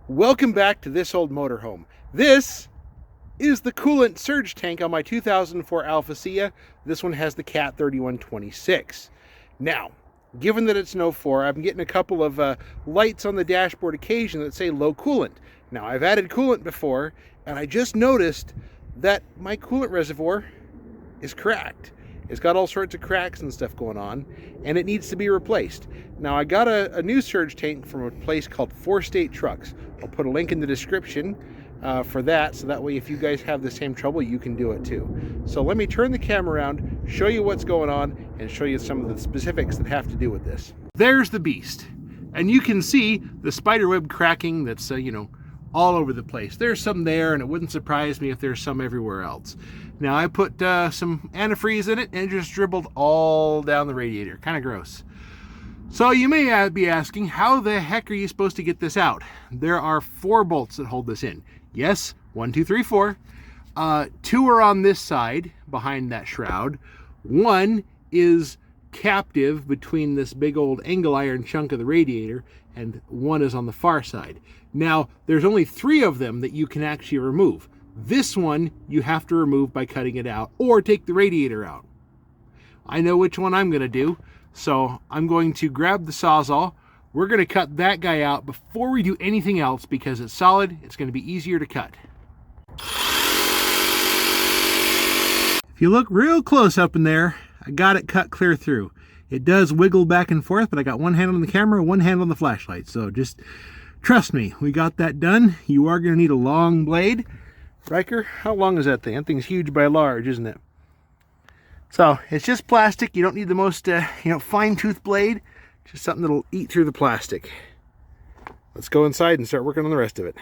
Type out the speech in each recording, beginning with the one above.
Welcome back to This Old Motorhome. This is the coolant surge tank on my 2004 Alfa See Ya. This one has the Cat 3126. Now, given that it's an 04, I'm getting a couple of lights on the dashboard occasion that say low coolant. Now, I've added coolant before, and I just noticed that my coolant reservoir is cracked. It's got all sorts of cracks and stuff going on, and it needs to be replaced. Now, I got a new surge tank from a place called 4 State Trucks. I'll put a link in the description for that, so that way if you guys have the same trouble, you can do it too. So let me turn the camera around, show you what's going on, and show you some of the specifics that have to do with this. There's the beast. And you can see the spiderweb cracking that's, all over the place. There's some there, and it wouldn't surprise me if there's some everywhere else. Now, I put some antifreeze in it, and it just dribbled all down the radiator. Kind of gross. So you may be asking, how the heck are you supposed to get this out? There are 4 bolts that hold this in. Yes, 1, 2, 3, 4. 2 are on this side, behind that shroud. 1 is captive between this big old angle iron chunk of the radiator, and 1 is on the far side. Now, there's only 3 of them that you can actually remove. This one you have to remove by cutting it out or take the radiator out. I know which one I'm going to do, so I'm going to grab the Sawzall. We're going to cut that guy out before we do anything else because it's solid. It's going to be easier to cut. If you look real close up in there, I got it cut clear through. It does wiggle back and forth, but I got one hand on the camera, one hand on the flashlight. So just trust me, we got that done. You are going to need a long blade. Riker, how long is that thing? That thing's huge by large, isn't it? So it's just plastic. You don't need the most, fine tooth blade. Just something that'll eat through the plastic. Let's go inside and start working on the rest of it.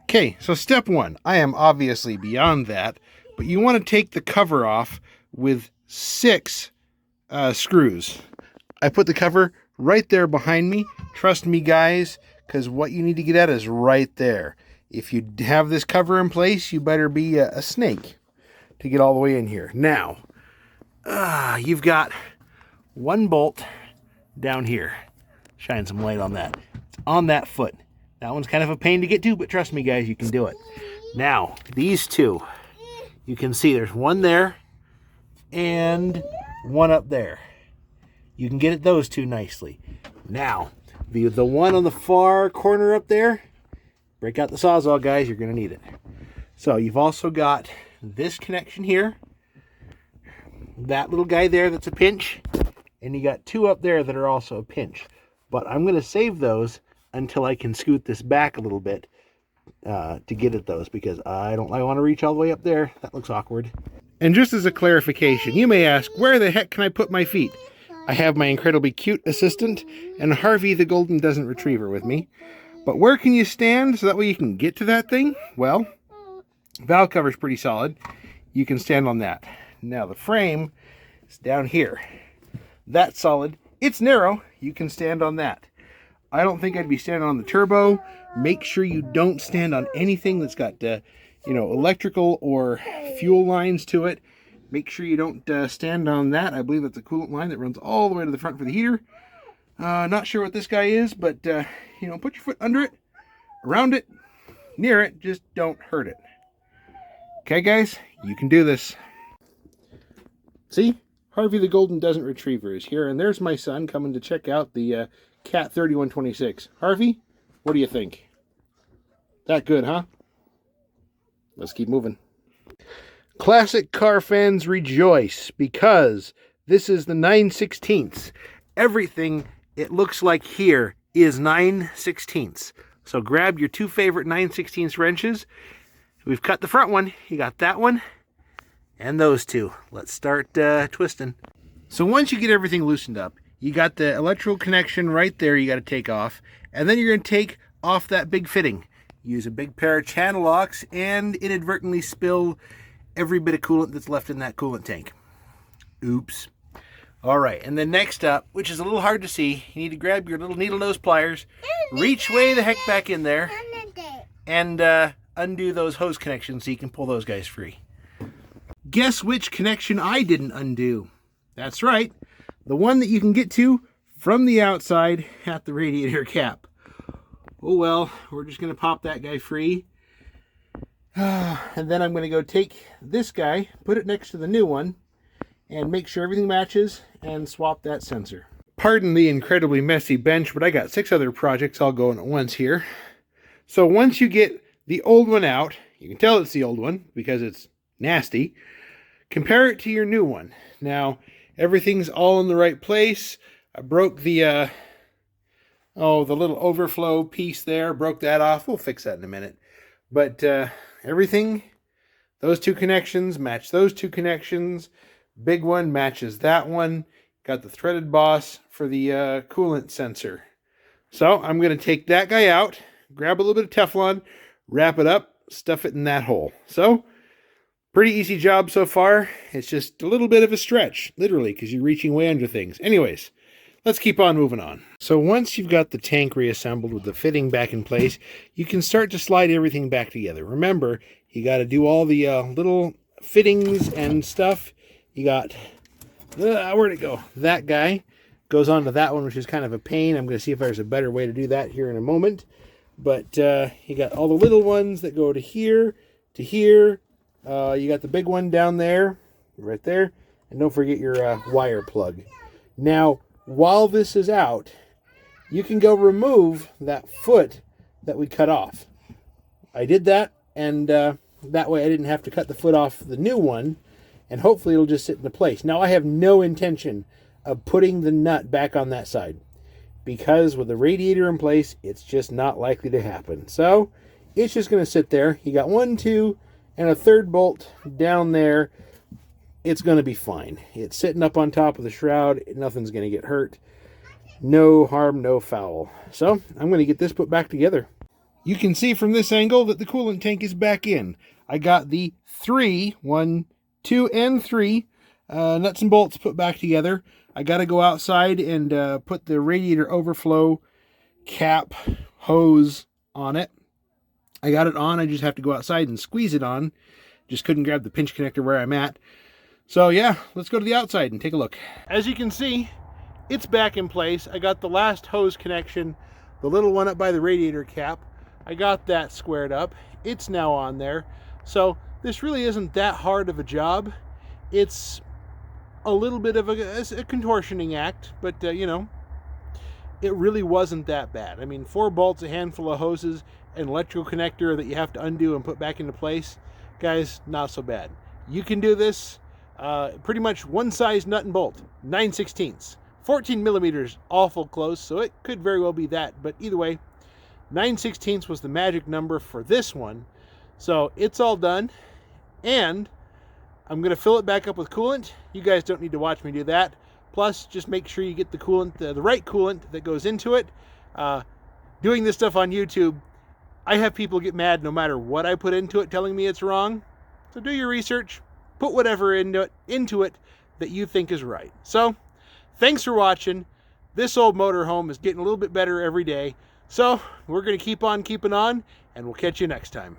Okay, so step 1. I am obviously beyond that, but you want to take the cover off with 6 screws. I put the cover right there behind me. Trust me, guys, because what you need to get at is right there. If you have this cover in place, you better be a snake to get all the way in here. Now, you've got 1 bolt down here. Shine some light on that. It's on that foot. That one's kind of a pain to get to, but trust me, guys, you can do it. Now, these 2, you can see there's 1 there and 1 up there. You can get at those 2 nicely. Now, the one on the far corner up there, break out the Sawzall, guys, you're going to need it. So you've also got this connection here, that little guy there that's a pinch, and you got 2 up there that are also a pinch. But I'm going to save those until I can scoot this back a little bit to get at those, because I want to reach all the way up there. That looks awkward. And just as a clarification, you may ask, where the heck can I put my feet? I have my incredibly cute assistant and Harvey the Golden Doesn't Retriever with me. But where can you stand so that way you can get to that thing? Well, valve cover's pretty solid. You can stand on that. Now the frame is down here. That's solid. It's narrow. You can stand on that. I don't think I'd be standing on the turbo. Make sure you don't stand on anything that's got, electrical or fuel lines to it. Make sure you don't stand on that. I believe that's a coolant line that runs all the way to the front for the heater. Not sure what this guy is, but, put your foot under it, around it, near it. Just don't hurt it. Okay, guys, you can do this. See? Harvey the Golden Doesn't Retriever is here, and there's my son coming to check out the Cat 3126. Harvey, what do you think? That good, huh? Let's keep moving. Classic car fans rejoice, because this is the 9/16. Everything it looks like here is 9/16. So grab your 2 favorite 9/16 wrenches. We've cut the front one. You got that one and those 2. Let's start twisting. So once you get everything loosened up, you got the electrical connection right there you got to take off, and then you're going to take off that big fitting. Use a big pair of channel locks and inadvertently spill every bit of coolant that's left in that coolant tank. Oops. All right, and then next up, which is a little hard to see, you need to grab your little needle nose pliers, reach way the heck back in there, and undo those hose connections so you can pull those guys free. Guess which connection I didn't undo? That's right, the one that you can get to from the outside at the radiator cap. Oh well, we're just going to pop that guy free. And then I'm going to go take this guy, put it next to the new one, and make sure everything matches and swap that sensor. Pardon the incredibly messy bench, but I got 6 other projects all going at once here. So once you get the old one out, you can tell it's the old one because it's nasty. Compare it to your new one. Now, everything's all in the right place. I broke the little overflow piece there, broke that off. We'll fix that in a minute. But everything, those 2 connections match those 2 connections. Big one matches that one. Got the threaded boss for the coolant sensor. So I'm going to take that guy out, grab a little bit of Teflon, wrap it up, stuff it in that hole. So, pretty easy job so far. It's just a little bit of a stretch, literally, because you're reaching way under things. Anyways, let's keep on moving on. So once you've got the tank reassembled with the fitting back in place, you can start to slide everything back together. Remember, you got to do all the little fittings and stuff. You got, where'd it go? That guy goes onto that one, which is kind of a pain. I'm going to see if there's a better way to do that here in a moment. But you got all the little ones that go to here, to here. You got the big one down there, right there. And don't forget your wire plug. Now, while this is out, you can go remove that foot that we cut off. I did that, and that way I didn't have to cut the foot off the new one, and hopefully it'll just sit into place. Now, I have no intention of putting the nut back on that side, because with the radiator in place, it's just not likely to happen. So, it's just going to sit there. You got 1, 2, and a 3rd bolt down there. It's going to be fine. It's sitting up on top of the shroud. Nothing's going to get hurt. No harm, no foul. So, I'm going to get this put back together. You can see from this angle that the coolant tank is back in. I got the 1, 2, and 3 nuts and bolts put back together. I got to go outside and put the radiator overflow cap hose on it. I got it on. I just have to go outside and squeeze it on. Just couldn't grab the pinch connector where I'm at. So yeah, let's go to the outside and take a look. As you can see, it's back in place. I got the last hose connection, the little one up by the radiator cap. I got that squared up. It's now on there. So this really isn't that hard of a job. It's a little bit of a contortioning act, but you know, it really wasn't that bad. I mean, 4 bolts, a handful of hoses, an electrical connector that you have to undo and put back into place. Guys, not so bad. You can do this. Pretty much one size nut and bolt, 9/16. 14 millimeters, awful close, so it could very well be that. But either way, 9/16 was the magic number for this one. So it's all done. And I'm going to fill it back up with coolant. You guys don't need to watch me do that. Plus, just make sure you get the coolant, the right coolant that goes into it. Doing this stuff on YouTube, I have people get mad no matter what I put into it telling me it's wrong. So do your research. Put whatever into it that you think is right. So, thanks for watching. This old motorhome is getting a little bit better every day. So, we're going to keep on keeping on, and we'll catch you next time.